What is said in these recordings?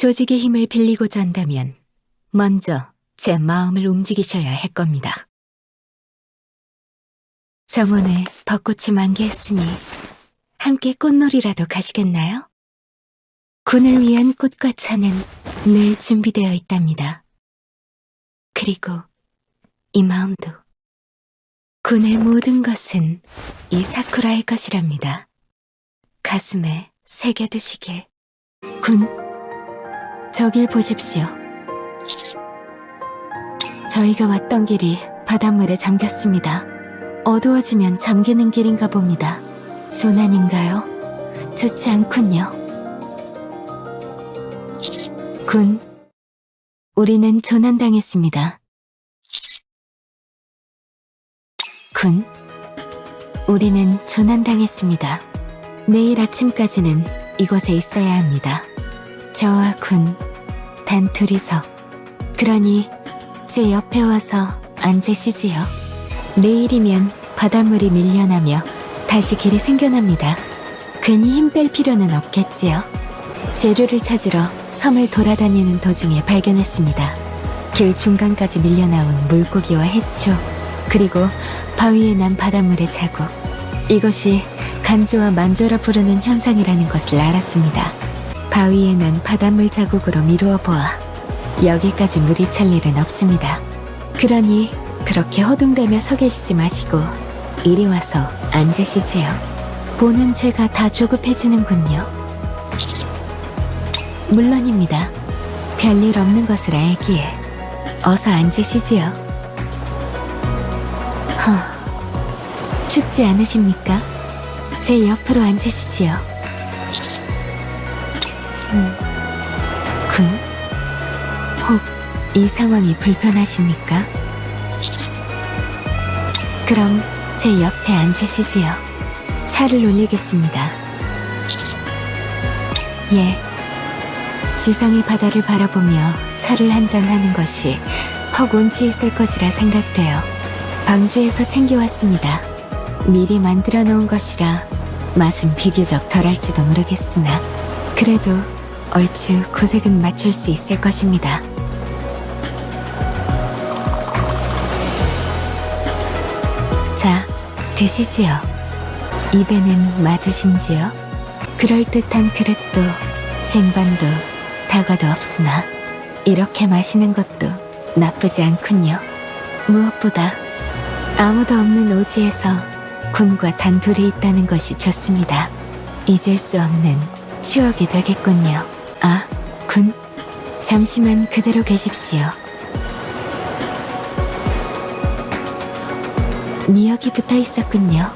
조직의 힘을 빌리고자 한다면 먼저 제 마음을 움직이셔야 할 겁니다. 정원에 벚꽃이 만개했으니 함께 꽃놀이라도 가시겠나요? 군을 위한 꽃과 차는 늘 준비되어 있답니다. 그리고 이 마음도. 군의 모든 것은 이 사쿠라의 것이랍니다. 가슴에 새겨두시길. 군, 저길 보십시오. 저희가 왔던 길이 바닷물에 잠겼습니다. 어두워지면 잠기는 길인가 봅니다. 조난인가요? 좋지 않군요. 군, 우리는 조난당했습니다. 군, 우리는 조난당했습니다. 내일 아침까지는 이곳에 있어야 합니다. 저와 군, 단 둘이서. 그러니 제 옆에 와서 앉으시지요. 내일이면 바닷물이 밀려나며 다시 길이 생겨납니다. 괜히 힘 뺄 필요는 없겠지요. 재료를 찾으러 섬을 돌아다니는 도중에 발견했습니다. 길 중간까지 밀려나온 물고기와 해초, 그리고 바위에 난 바닷물의 자국. 이것이 간조와 만조라 부르는 현상이라는 것을 알았습니다. 바위에 난 바닷물 자국으로 미루어 보아 여기까지 물이 찰 일은 없습니다. 그러니 그렇게 허둥대며 서 계시지 마시고 이리 와서 앉으시지요. 보는 제가 다 조급해지는군요. 물론입니다. 별일 없는 것을 알기에 어서 앉으시지요. 춥지 않으십니까? 제 옆으로 앉으시지요. 군, 혹 이 상황이 불편하십니까? 그럼 제 옆에 앉으시지요. 차를 올리겠습니다. 예, 지상의 바다를 바라보며 차를 한잔하는 것이 퍽 운치 있을 것이라 생각되어 방주에서 챙겨왔습니다. 미리 만들어 놓은 것이라 맛은 비교적 덜할지도 모르겠으나 그래도 얼추 고색은 맞출 수 있을 것입니다. 자, 드시지요. 입에는 맞으신지요? 그럴듯한 그릇도 쟁반도 다과도 없으나 이렇게 마시는 것도 나쁘지 않군요. 무엇보다 아무도 없는 오지에서 군과 단둘이 있다는 것이 좋습니다. 잊을 수 없는 추억이 되겠군요. 아, 군, 잠시만 그대로 계십시오. 미역이 붙어 있었군요.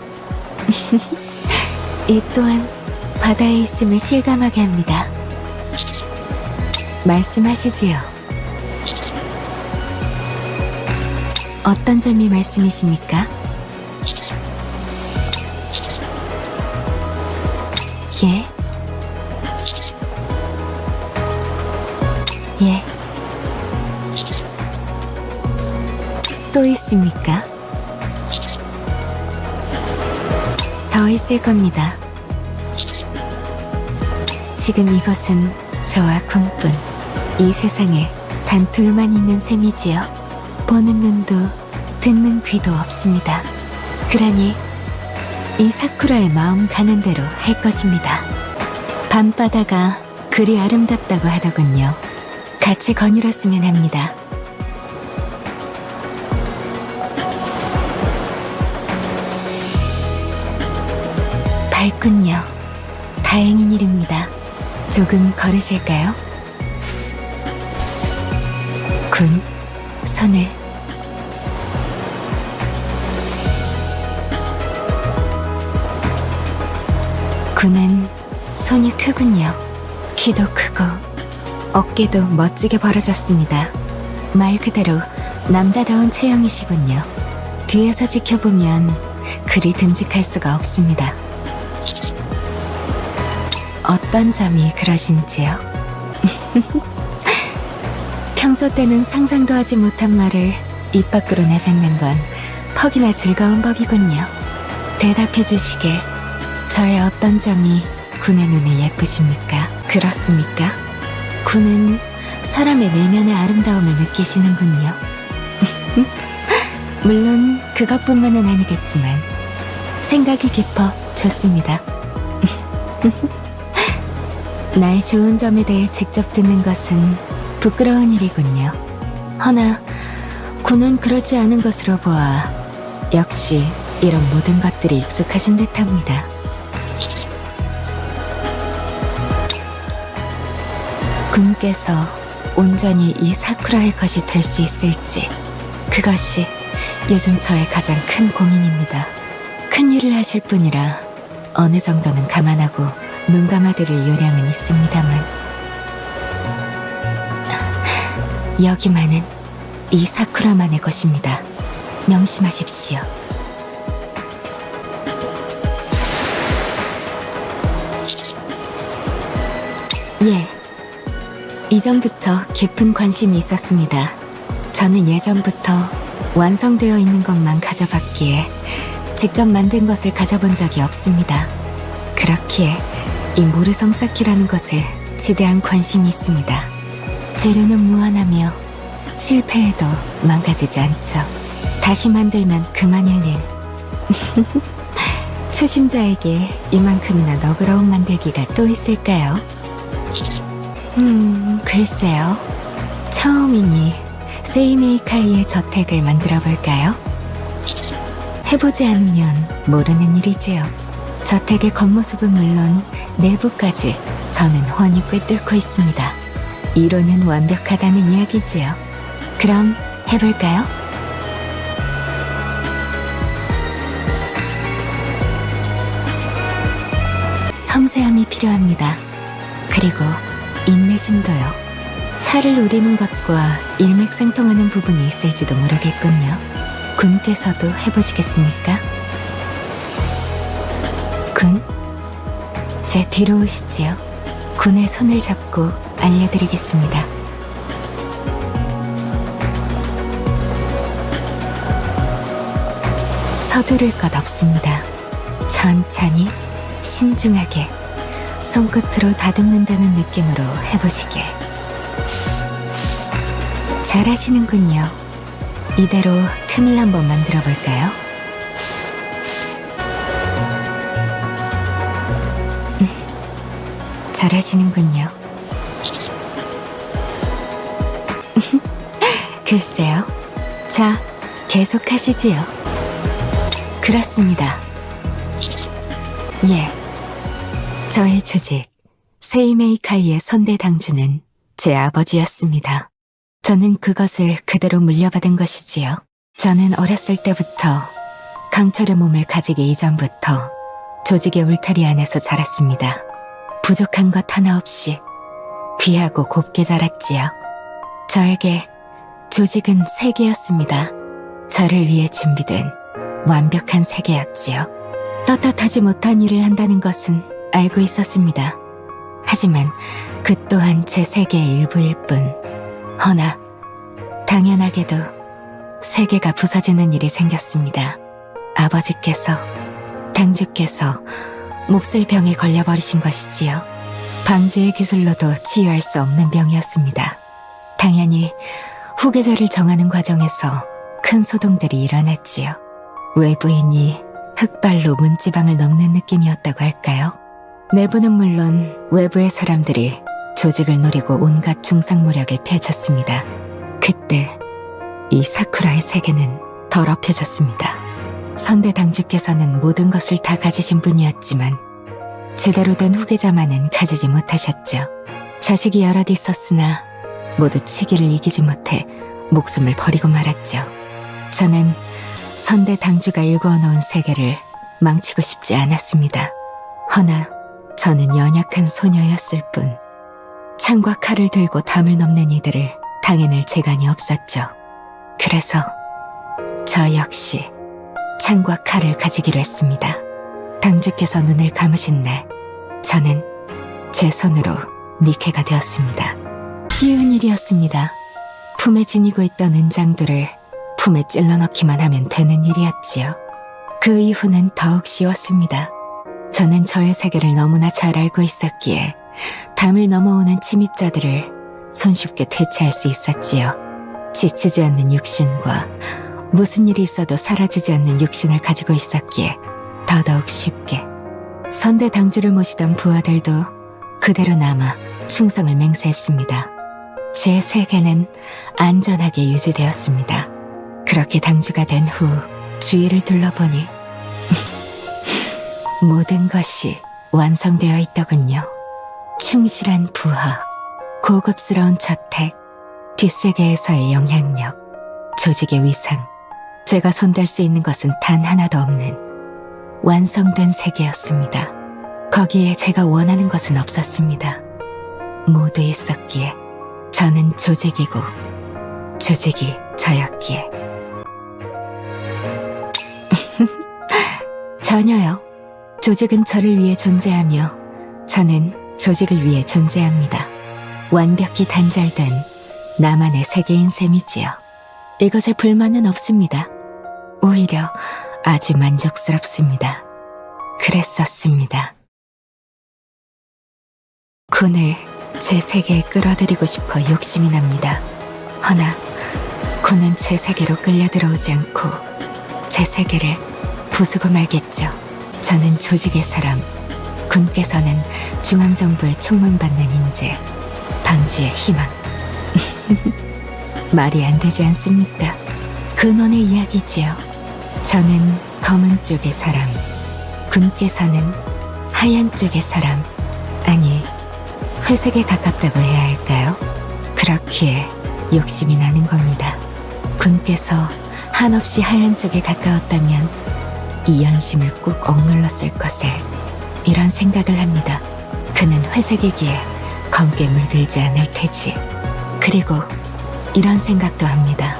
이 또한 바다에 있음을 실감하게 합니다. 말씀하시지요. 어떤 점이 말씀이십니까? 예? 예. 또 있습니까? 더 있을 겁니다. 지금 이것은 저와 군뿐, 이 세상에 단 둘만 있는 셈이지요. 보는 눈도 듣는 귀도 없습니다. 그러니 이 사쿠라의 마음 가는 대로 할 것입니다. 밤바다가 그리 아름답다고 하더군요. 같이 거닐었으면 합니다. 밝군요. 다행인 일입니다. 조금 걸으실까요? 군, 손을. 군은 손이 크군요. 키도 크고 어깨도 멋지게 벌어졌습니다. 말 그대로 남자다운 체형이시군요. 뒤에서 지켜보면 그리 듬직할 수가 없습니다. 어떤 점이 그러신지요? 평소 때는 상상도 하지 못한 말을 입 밖으로 내뱉는 건 퍽이나 즐거운 법이군요. 대답해 주시길. 저의 어떤 점이 군의 눈에 예쁘십니까? 그렇습니까? 군은 사람의 내면의 아름다움을 느끼시는군요. 물론 그것뿐만은 아니겠지만 생각이 깊어 좋습니다. 나의 좋은 점에 대해 직접 듣는 것은 부끄러운 일이군요. 허나 군은 그러지 않은 것으로 보아 역시 이런 모든 것들이 익숙하신 듯합니다. 군께서 온전히 이 사쿠라의 것이 될 수 있을지, 그것이 요즘 저의 가장 큰 고민입니다. 큰 일을 하실 분이라 어느 정도는 감안하고 눈 감아드릴 요량은 있습니다만, 여기만은 이 사쿠라만의 것입니다. 명심하십시오. 예, 이전부터 깊은 관심이 있었습니다. 저는 예전부터 완성되어 있는 것만 가져봤기에 직접 만든 것을 가져본 적이 없습니다. 그렇기에 이 모르성사키라는 것에 지대한 관심이 있습니다. 재료는 무한하며 실패해도 망가지지 않죠. 다시 만들면 그만일 일. 초심자에게 이만큼이나 너그러운 만들기가 또 있을까요? 글쎄요. 처음이니 세이메이카이의 저택을 만들어 볼까요? 해보지 않으면 모르는 일이지요. 저택의 겉모습은 물론 내부까지 저는 훤히 꿰뚫고 있습니다. 이론은 완벽하다는 이야기지요. 그럼 해볼까요? 섬세함이 필요합니다. 그리고 인내심도요. 차를 우리는 것과 일맥상통하는 부분이 있을지도 모르겠군요. 군께서도 해보시겠습니까? 군? 제 뒤로 오시지요. 군의 손을 잡고 알려드리겠습니다. 서두를 것 없습니다. 천천히, 신중하게, 손끝으로 다듬는다는 느낌으로 해보시길. 잘하시는군요. 이대로 틈을 한번 만들어 볼까요? 잘하시는군요. 글쎄요. 자, 계속하시지요. 그렇습니다. 예. 저의 조직, 세이메이카이의 선대 당주는 제 아버지였습니다. 저는 그것을 그대로 물려받은 것이지요. 저는 어렸을 때부터 강철의 몸을 가지기 이전부터 조직의 울타리 안에서 자랐습니다. 부족한 것 하나 없이 귀하고 곱게 자랐지요. 저에게 조직은 세계였습니다. 저를 위해 준비된 완벽한 세계였지요. 떳떳하지 못한 일을 한다는 것은 알고 있었습니다. 하지만 그 또한 제 세계의 일부일 뿐. 허나 당연하게도 세계가 부서지는 일이 생겼습니다. 아버지께서, 당주께서 몹쓸 병에 걸려버리신 것이지요. 방주의 기술로도 치유할 수 없는 병이었습니다. 당연히 후계자를 정하는 과정에서 큰 소동들이 일어났지요. 외부인이 흑발로 문지방을 넘는 느낌이었다고 할까요? 내부는 물론 외부의 사람들이 조직을 노리고 온갖 중상모략을 펼쳤습니다. 그때 이 사쿠라의 세계는 더럽혀졌습니다. 선대 당주께서는 모든 것을 다 가지신 분이었지만 제대로 된 후계자만은 가지지 못하셨죠. 자식이 여럿 있었으나 모두 치기를 이기지 못해 목숨을 버리고 말았죠. 저는 선대 당주가 일구어 놓은 세계를 망치고 싶지 않았습니다. 허나 저는 연약한 소녀였을 뿐 창과 칼을 들고 담을 넘는 이들을 당해낼 재간이 없었죠. 그래서 저 역시 창과 칼을 가지기로 했습니다. 당주께서 눈을 감으신 날 저는 제 손으로 니케가 되었습니다. 쉬운 일이었습니다. 품에 지니고 있던 은장들을 품에 찔러넣기만 하면 되는 일이었지요. 그 이후는 더욱 쉬웠습니다. 저는 저의 세계를 너무나 잘 알고 있었기에 담을 넘어오는 침입자들을 손쉽게 퇴치할 수 있었지요. 지치지 않는 육신과 무슨 일이 있어도 사라지지 않는 육신을 가지고 있었기에 더더욱 쉽게 선대 당주를 모시던 부하들도 그대로 남아 충성을 맹세했습니다. 제 세계는 안전하게 유지되었습니다. 그렇게 당주가 된 후 주위를 둘러보니 모든 것이 완성되어 있더군요. 충실한 부하, 고급스러운 저택, 뒷세계에서의 영향력, 조직의 위상, 제가 손댈 수 있는 것은 단 하나도 없는 완성된 세계였습니다. 거기에 제가 원하는 것은 없었습니다. 모두 있었기에 저는 조직이고 조직이 저였기에 전혀요. 조직은 저를 위해 존재하며 저는 조직을 위해 존재합니다. 완벽히 단절된 나만의 세계인 셈이지요. 이것에 불만은 없습니다. 오히려 아주 만족스럽습니다. 그랬었습니다. 군을 제 세계에 끌어들이고 싶어 욕심이 납니다. 허나 군은 제 세계로 끌려 들어오지 않고 제 세계를 부수고 말겠죠. 저는 조직의 사람, 군께서는 중앙정부의 총망받는 인재, 방주의 희망. 말이 안 되지 않습니까? 근원의 이야기지요. 저는 검은 쪽의 사람, 군께서는 하얀 쪽의 사람, 아니 회색에 가깝다고 해야 할까요? 그렇기에 욕심이 나는 겁니다. 군께서 한없이 하얀 쪽에 가까웠다면 이 연심을 꾹 억눌렀을 것을 이런 생각을 합니다. 그는 회색이기에 검게 물들지 않을 테지. 그리고 이런 생각도 합니다.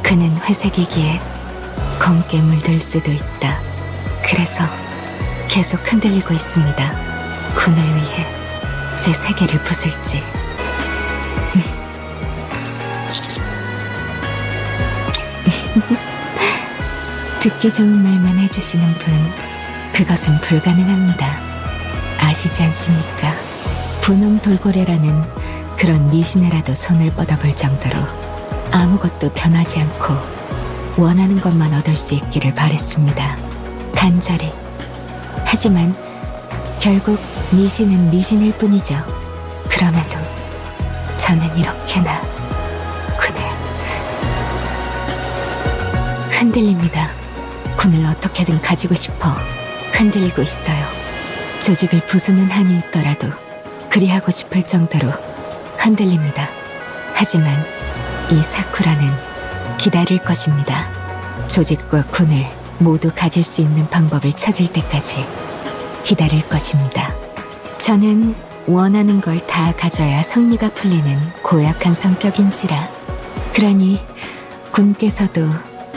그는 회색이기에 검게 물들 수도 있다. 그래서 계속 흔들리고 있습니다. 군을 위해 제 세계를 부술지. 듣기 좋은 말만 해주시는 분, 그것은 불가능합니다. 아시지 않습니까? 분홍 돌고래라는 그런 미신에라도 손을 뻗어볼 정도로 아무것도 변하지 않고 원하는 것만 얻을 수 있기를 바랬습니다. 간절히. 하지만 결국 미신은 미신일 뿐이죠. 그럼에도 저는 이렇게나 군을 흔들립니다. 군을 어떻게든 가지고 싶어 흔들리고 있어요. 조직을 부수는 한이 있더라도 그리하고 싶을 정도로 흔들립니다. 하지만 이 사쿠라는 기다릴 것입니다. 조직과 군을 모두 가질 수 있는 방법을 찾을 때까지 기다릴 것입니다. 저는 원하는 걸 다 가져야 성미가 풀리는 고약한 성격인지라. 그러니 군께서도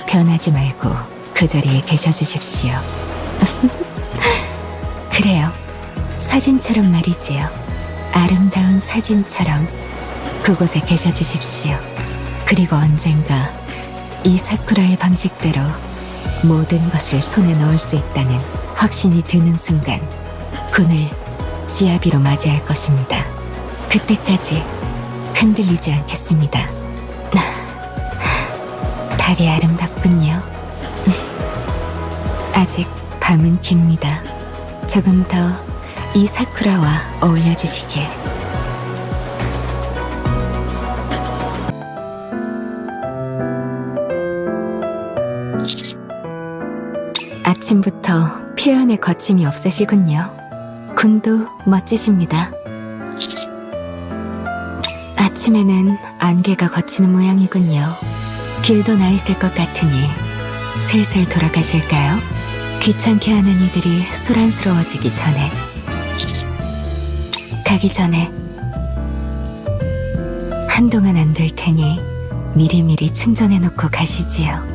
변하지 말고 그 자리에 계셔 주십시오. 그래요. 사진처럼 말이지요. 아름다운 사진처럼 그곳에 계셔 주십시오. 그리고 언젠가 이 사쿠라의 방식대로 모든 것을 손에 넣을 수 있다는 확신이 드는 순간 군을 지아비로 맞이할 것입니다. 그때까지 흔들리지 않겠습니다. 달이 아름답군요. 아직 밤은 깁니다. 조금 더 이 사쿠라와 어울려 주시길. 아침부터 표현에 거침이 없으시군요. 군도 멋지십니다. 아침에는 안개가 걷히는 모양이군요. 길도 나 있을 것 같으니 슬슬 돌아가실까요? 귀찮게 하는 이들이 소란스러워지기 전에. 가기 전에 한동안 안 될 테니 미리미리 충전해놓고 가시지요.